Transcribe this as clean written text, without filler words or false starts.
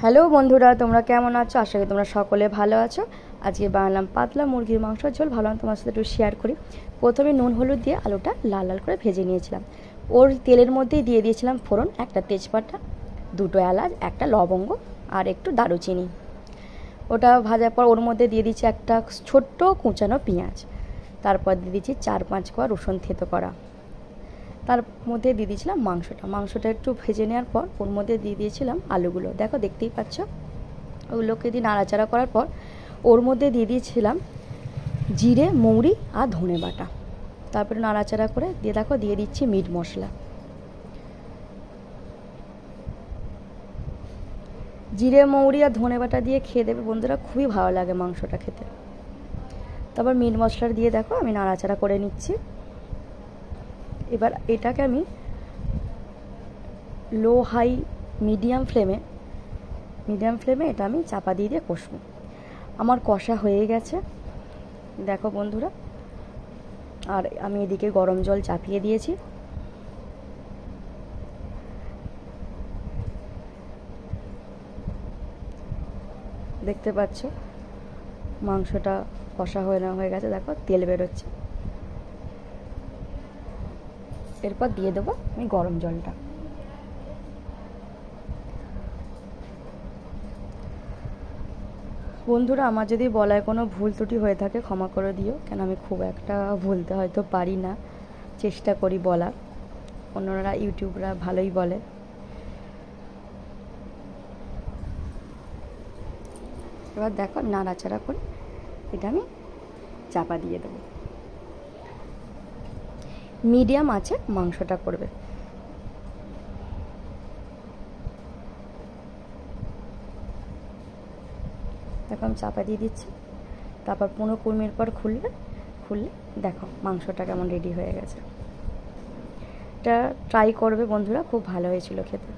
Hello বন্ধুরা, তোমরা কেমন আছো? আশা করি তোমরা সকলে ভালো আছো। আজকে বানালাম পাতলা মুরগির মাংসের ঝোল। ভাবলাম তোমার সাথে একটু শেয়ার করি। প্রথমে নুন হলুদ দিয়ে আলুটা লাল লাল করে ভেজে নিয়েছিলাম। ওর তেলের মধ্যেই দিয়ে দিয়েছিলাম ফোড়ন, একটা তেজপাতা, দুটো এলাচ, একটা লবঙ্গ আর একটু দারুচিনি। ওটা ভাজার পর ওর মধ্যে দিয়ে দিচ্ছি একটা ছোট্ট কুচানো পেঁয়াজ, তারপর দিয়ে দিচ্ছি 4-5 কোয়া রসুন থেতো করা, তার মধ্যে দিয়ে দিয়েছিলাম মাংসটা একটু ভেজে নেওয়ার পর ওর মধ্যে দিয়ে দিয়েছিলাম আলুগুলো। দেখো, দেখতেই পাচ্ছ। ওগুলোকে দিয়ে নাড়াচাড়া করার পর ওর মধ্যে দিয়ে দিয়েছিলাম জিরে, মৌরি আর ধনে বাটা। তারপরে নাড়াচাড়া করে দিয়ে দিচ্ছি মিট মশলা। জিরে, মৌরি আর ধনে বাটা দিয়ে খেয়ে দেবে বন্ধুরা, খুবই ভালো লাগে মাংসটা খেতে। তারপর মিট মশলা দিয়ে দেখো আমি নাড়াচাড়া করে নিচ্ছি। এবার এটাকে আমি লো হাই মিডিয়াম ফ্লেমে এটা আমি চাপা দিয়ে কষবো। আমার কষা হয়ে গেছে দেখো বন্ধুরা। আর আমি এদিকে গরম জল চাপিয়ে দিয়েছি। দেখতে পাচ্ছ মাংসটা কষা হয়ে গেছে। দেখো তেল বেরোচ্ছে। এরপর দিয়ে দেবো আমি গরম জলটা। বন্ধুরা, আমার যদি বলায় কোনো ভুল ত্রুটি হয়ে থাকে ক্ষমা করে দিও, কেন আমি খুব একটা বলতে হয়তো পারি না, চেষ্টা করি বলার। অন্যরা ইউটিউবরা ভালোই বলে। এবার দেখো নাড়াচাড়া করে এটা আমি চাপা দিয়ে দেবো। মিডিয়াম আছে মাংসটা করবে। দেখো আমি চাপা দিয়ে দিচ্ছি। তারপর 15-20 মিনিট পর খুললে দেখো মাংসটা কেমন রেডি হয়ে গেছে। এটা ট্রাই করবে বন্ধুরা, খুব ভালো হয়েছিল খেতে।